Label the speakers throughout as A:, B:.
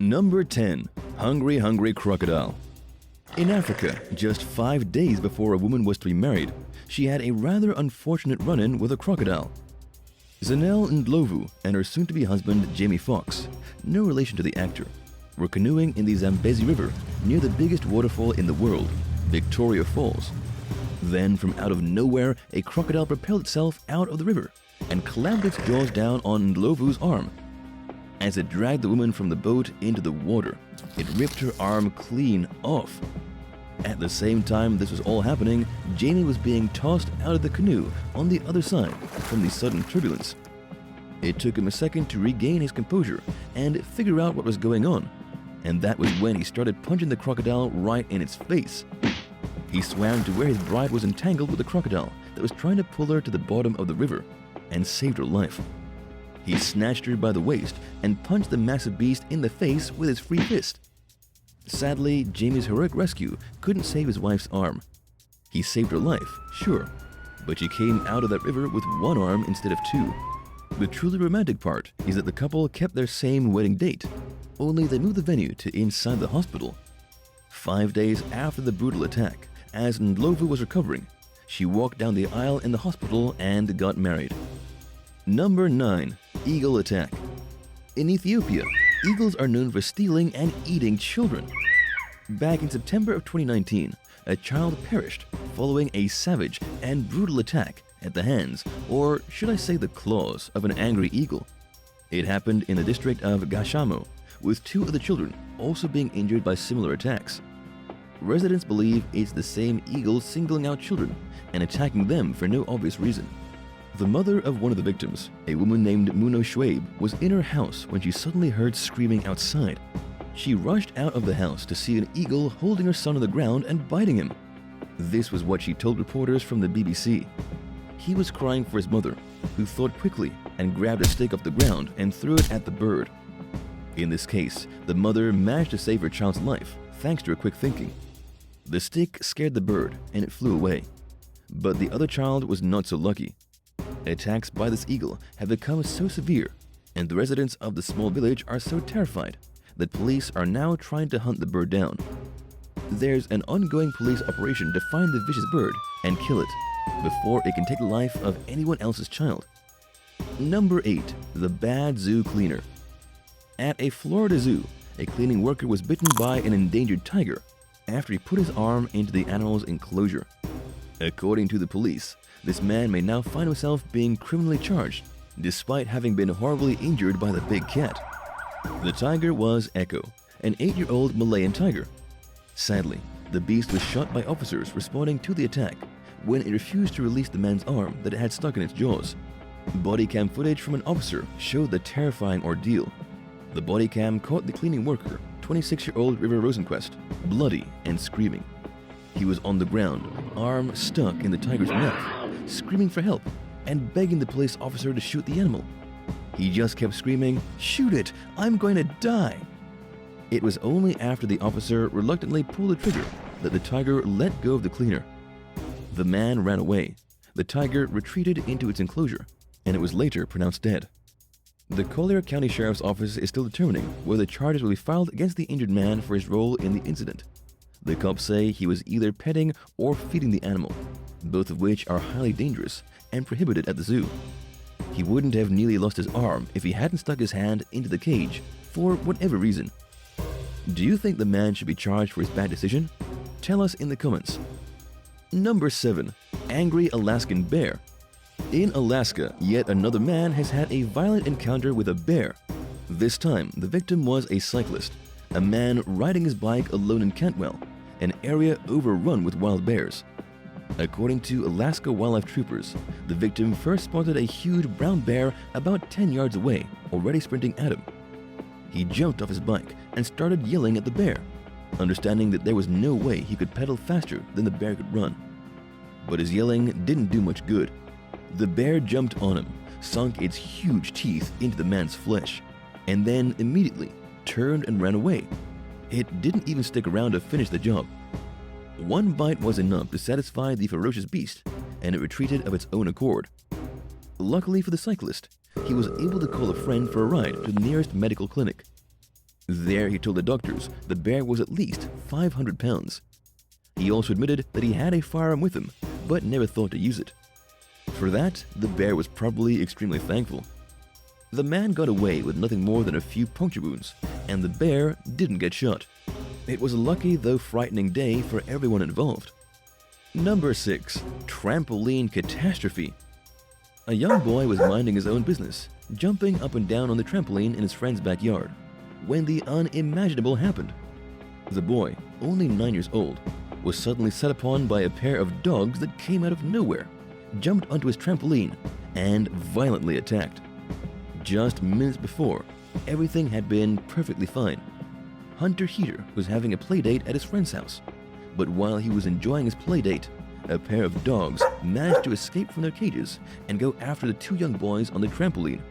A: Number 10. Hungry, Hungry Crocodile. In Africa, just 5 days before a woman was to be married, she had a rather unfortunate run-in with a crocodile. Zanelle Ndlovu and her soon-to-be husband Jamie Foxx, no relation to the actor, were canoeing in the Zambezi River near the biggest waterfall in the world, Victoria Falls. Then, from out of nowhere, a crocodile propelled itself out of the river and clamped its jaws down on Ndlovu's arm. As it dragged the woman from the boat into the water, it ripped her arm clean off. At the same time this was all happening, Jamie was being tossed out of the canoe on the other side from the sudden turbulence. It took him a second to regain his composure and figure out what was going on, and that was when he started punching the crocodile right in its face. He swam to where his bride was entangled with the crocodile that was trying to pull her to the bottom of the river and saved her life. He snatched her by the waist and punched the massive beast in the face with his free fist. Sadly, Jamie's heroic rescue couldn't save his wife's arm. He saved her life, sure, but she came out of that river with one arm instead of two. The truly romantic part is that the couple kept their same wedding date, only they moved the venue to inside the hospital. 5 days after the brutal attack, as Ndlovu was recovering, she walked down the aisle in the hospital and got married. Number 9. Eagle Attack. In Ethiopia, eagles are known for stealing and eating children. Back in September of 2019, a child perished following a savage and brutal attack at the hands, or should I say the claws, of an angry eagle. It happened in the district of Gashamo, with 2 of the children also being injured by similar attacks. Residents believe it's the same eagle singling out children and attacking them for no obvious reason. The mother of one of the victims, a woman named Muno Shoaib, was in her house when she suddenly heard screaming outside. She rushed out of the house to see an eagle holding her son on the ground and biting him. This was what she told reporters from the BBC. He was crying for his mother, who thought quickly and grabbed a stick off the ground and threw it at the bird. In this case, the mother managed to save her child's life thanks to her quick thinking. The stick scared the bird and it flew away. But the other child was not so lucky. Attacks by this eagle have become so severe, and the residents of the small village are so terrified that police are now trying to hunt the bird down. There's an ongoing police operation to find the vicious bird and kill it before it can take the life of anyone else's child. Number 8. The Bad Zoo Cleaner. At a Florida zoo, a cleaning worker was bitten by an endangered tiger after he put his arm into the animal's enclosure. According to the police, this man may now find himself being criminally charged, despite having been horribly injured by the big cat. The tiger was Echo, an 8-year-old Malayan tiger. Sadly, the beast was shot by officers responding to the attack when it refused to release the man's arm that it had stuck in its jaws. Body cam footage from an officer showed the terrifying ordeal. The body cam caught the cleaning worker, 26-year-old River Rosenquist, bloody and screaming. He was on the ground, arm stuck in the tiger's mouth, screaming for help and begging the police officer to shoot the animal. He just kept screaming, "Shoot it! I'm going to die!" It was only after the officer reluctantly pulled the trigger that the tiger let go of the cleaner. The man ran away. The tiger retreated into its enclosure, and it was later pronounced dead. The Collier County Sheriff's Office is still determining whether charges will be filed against the injured man for his role in the incident. The cops say he was either petting or feeding the animal, both of which are highly dangerous and prohibited at the zoo. He wouldn't have nearly lost his arm if he hadn't stuck his hand into the cage for whatever reason. Do you think the man should be charged for his bad decision? Tell us in the comments. Number 7. Angry Alaskan Bear. In Alaska, yet another man has had a violent encounter with a bear. This time, the victim was a cyclist, a man riding his bike alone in Cantwell, an area overrun with wild bears. According to Alaska wildlife troopers, the victim first spotted a huge brown bear about 10 yards away, already sprinting at him. He jumped off his bike and started yelling at the bear, understanding that there was no way he could pedal faster than the bear could run. But his yelling didn't do much good. The bear jumped on him, sunk its huge teeth into the man's flesh, and then immediately turned and ran away. It didn't even stick around to finish the job. One bite was enough to satisfy the ferocious beast, and it retreated of its own accord. Luckily for the cyclist, he was able to call a friend for a ride to the nearest medical clinic. There he told the doctors the bear was at least 500 pounds. He also admitted that he had a firearm with him, but never thought to use it. For that, the bear was probably extremely thankful. The man got away with nothing more than a few puncture wounds, and the bear didn't get shot. It was a lucky though frightening day for everyone involved. Number 6. Trampoline catastrophe. A young boy was minding his own business, jumping up and down on the trampoline in his friend's backyard, when the unimaginable happened. The boy, only 9 years old, was suddenly set upon by a pair of dogs that came out of nowhere, jumped onto his trampoline, and violently attacked. Just minutes before, everything had been perfectly fine. Hunter Heater was having a playdate at his friend's house, but while he was enjoying his playdate, a pair of dogs managed to escape from their cages and go after the two young boys on the trampoline.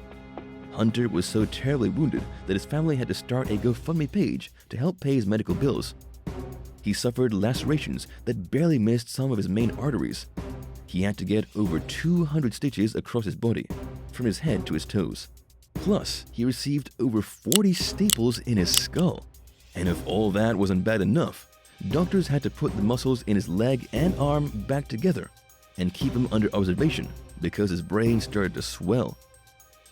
A: Hunter was so terribly wounded that his family had to start a GoFundMe page to help pay his medical bills. He suffered lacerations that barely missed some of his main arteries. He had to get over 200 stitches across his body, from his head to his toes. Plus, he received over 40 staples in his skull. And if all that wasn't bad enough, doctors had to put the muscles in his leg and arm back together and keep him under observation because his brain started to swell.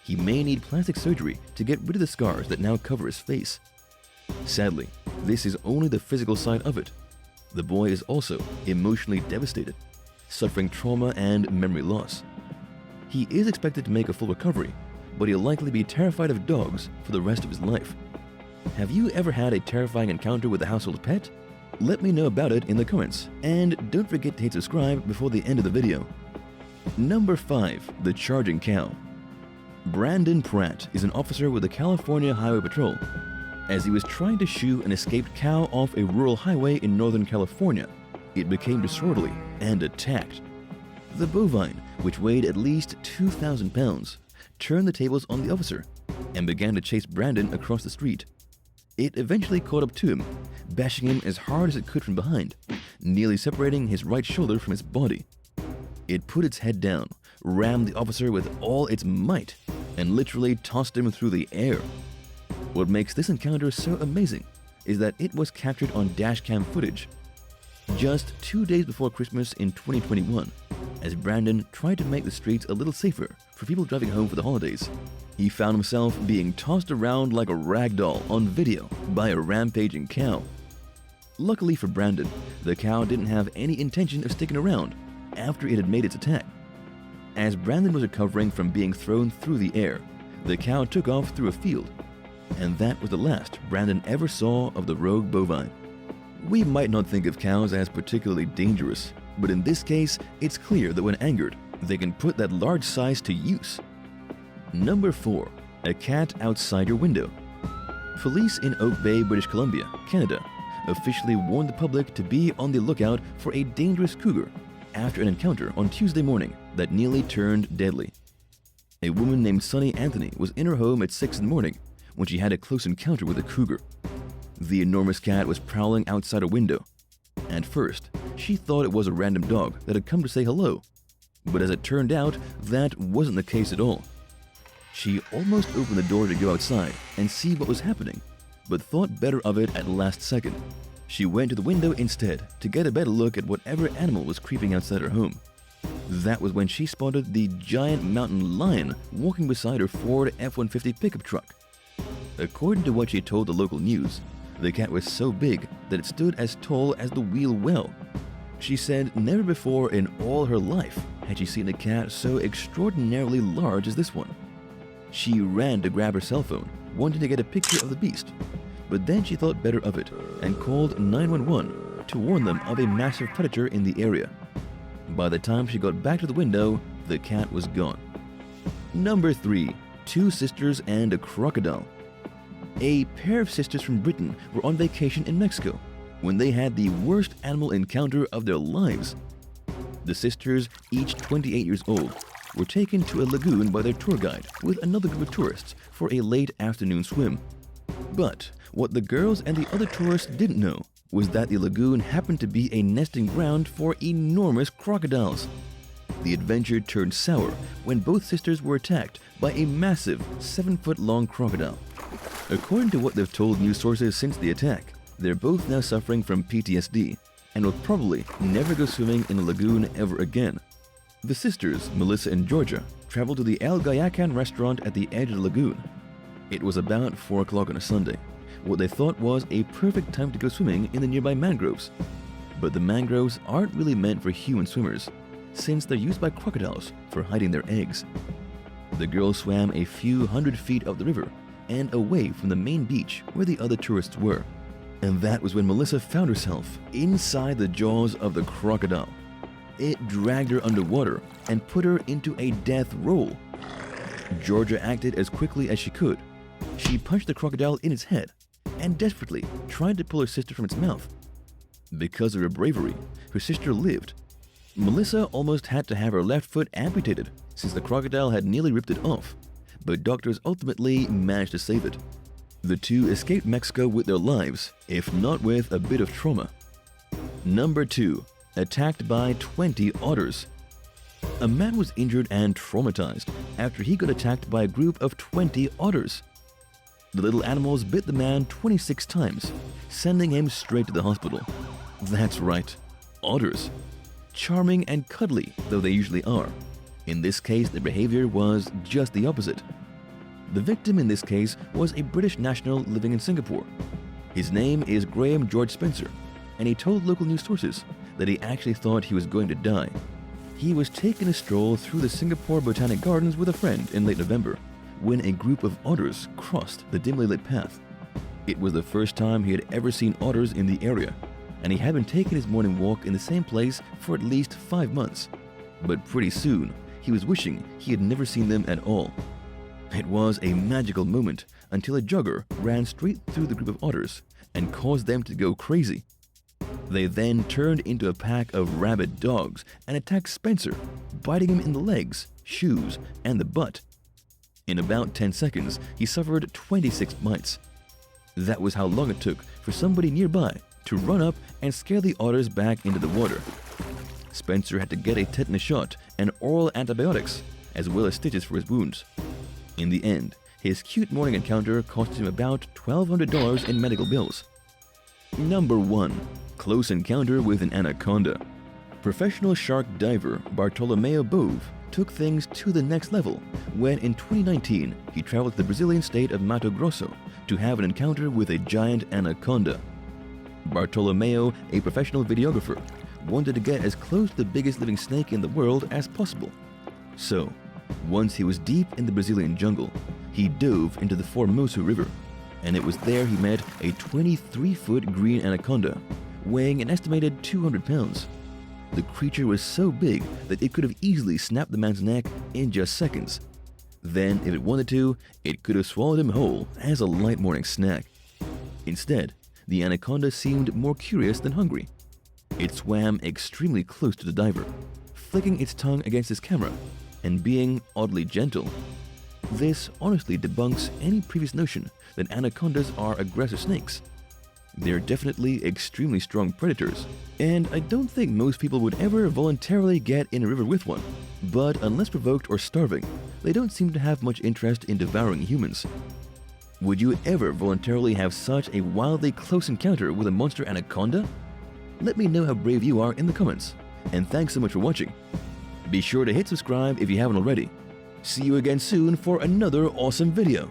A: He may need plastic surgery to get rid of the scars that now cover his face. Sadly, this is only the physical side of it. The boy is also emotionally devastated, suffering trauma and memory loss. He is expected to make a full recovery, but he'll likely be terrified of dogs for the rest of his life. Have you ever had a terrifying encounter with a household pet? Let me know about it in the comments, and don't forget to hit subscribe before the end of the video. Number 5. The Charging Cow. Brandon Pratt is an officer with the California Highway Patrol. As he was trying to shoo an escaped cow off a rural highway in Northern California, it became disorderly and attacked. The bovine, which weighed at least 2,000 pounds, turned the tables on the officer and began to chase Brandon across the street. It eventually caught up to him, bashing him as hard as it could from behind, nearly separating his right shoulder from his body. It put its head down, rammed the officer with all its might, and literally tossed him through the air. What makes this encounter so amazing is that it was captured on dashcam footage. Just 2 days before Christmas in 2021, as Brandon tried to make the streets a little safer for people driving home for the holidays, he found himself being tossed around like a rag doll on video by a rampaging cow. Luckily for Brandon, the cow didn't have any intention of sticking around after it had made its attack. As Brandon was recovering from being thrown through the air, the cow took off through a field, and that was the last Brandon ever saw of the rogue bovine. We might not think of cows as particularly dangerous, but in this case, it's clear that when angered, they can put that large size to use. Number 4. A cat outside your window. Police in Oak Bay, British Columbia, Canada, officially warned the public to be on the lookout for a dangerous cougar after an encounter on Tuesday morning that nearly turned deadly. A woman named Sunny Anthony was in her home at 6 in the morning when she had a close encounter with a cougar. The enormous cat was prowling outside a window. At first, she thought it was a random dog that had come to say hello, but as it turned out, that wasn't the case at all. She almost opened the door to go outside and see what was happening, but thought better of it at the last second. She went to the window instead to get a better look at whatever animal was creeping outside her home. That was when she spotted the giant mountain lion walking beside her Ford F-150 pickup truck. According to what she told the local news, the cat was so big that it stood as tall as the wheel well. She said never before in all her life had she seen a cat so extraordinarily large as this one. She ran to grab her cell phone, wanting to get a picture of the beast, but then she thought better of it and called 911 to warn them of a massive predator in the area. By the time she got back to the window, the cat was gone. Number 3. 2 sisters and a crocodile. A pair of sisters from Britain were on vacation in Mexico when they had the worst animal encounter of their lives. The sisters, each 28 years old, were taken to a lagoon by their tour guide with another group of tourists for a late afternoon swim. But what the girls and the other tourists didn't know was that the lagoon happened to be a nesting ground for enormous crocodiles. The adventure turned sour when both sisters were attacked by a massive 7-foot-long crocodile. According to what they've told news sources since the attack, they're both now suffering from PTSD and will probably never go swimming in a lagoon ever again. The sisters, Melissa and Georgia, traveled to the El Gayacan restaurant at the edge of the lagoon. It was about 4 o'clock on a Sunday, what they thought was a perfect time to go swimming in the nearby mangroves. But the mangroves aren't really meant for human swimmers, since they're used by crocodiles for hiding their eggs. The girls swam a few hundred feet up the river and away from the main beach where the other tourists were. And that was when Melissa found herself inside the jaws of the crocodile. It dragged her underwater and put her into a death roll. Georgia acted as quickly as she could. She punched the crocodile in its head and desperately tried to pull her sister from its mouth. Because of her bravery, her sister lived. Melissa almost had to have her left foot amputated since the crocodile had nearly ripped it off, but doctors ultimately managed to save it. The two escaped Mexico with their lives, if not with a bit of trauma. Number 2. Attacked by 20 otters. A man was injured and traumatized after he got attacked by a group of 20 otters. The little animals bit the man 26 times, sending him straight to the hospital. That's right, otters. Charming and cuddly though they usually are, in this case their behavior was just the opposite. The victim in this case was a British national living in Singapore. His name is Graham George Spencer, and he told local news sources that he actually thought he was going to die. He was taking a stroll through the Singapore Botanic Gardens with a friend in late November when a group of otters crossed the dimly lit path. It was the first time he had ever seen otters in the area, and he had been taking his morning walk in the same place for at least 5 months. But pretty soon, he was wishing he had never seen them at all. It was a magical moment until a jogger ran straight through the group of otters and caused them to go crazy. They then turned into a pack of rabid dogs and attacked Spencer, biting him in the legs, shoes, and the butt. In about 10 seconds, he suffered 26 bites. That was how long it took for somebody nearby to run up and scare the otters back into the water. Spencer had to get a tetanus shot and oral antibiotics, as well as stitches for his wounds. In the end, his cute morning encounter cost him about $1,200 in medical bills. Number 1. Close encounter with an anaconda. Professional shark diver Bartolomeo Bove took things to the next level when in 2019 he traveled to the Brazilian state of Mato Grosso to have an encounter with a giant anaconda. Bartolomeo, a professional videographer, wanted to get as close to the biggest living snake in the world as possible. So, once he was deep in the Brazilian jungle, he dove into the Formoso River, and it was there he met a 23-foot green anaconda, weighing an estimated 200 pounds. The creature was so big that it could have easily snapped the man's neck in just seconds. Then, if it wanted to, it could have swallowed him whole as a light morning snack. Instead, the anaconda seemed more curious than hungry. It swam extremely close to the diver, flicking its tongue against his camera and being oddly gentle. This honestly debunks any previous notion that anacondas are aggressive snakes. They're definitely extremely strong predators, and I don't think most people would ever voluntarily get in a river with one, but unless provoked or starving, they don't seem to have much interest in devouring humans. Would you ever voluntarily have such a wildly close encounter with a monster anaconda? Let me know how brave you are in the comments, and thanks so much for watching. Be sure to hit subscribe if you haven't already. See you again soon for another awesome video.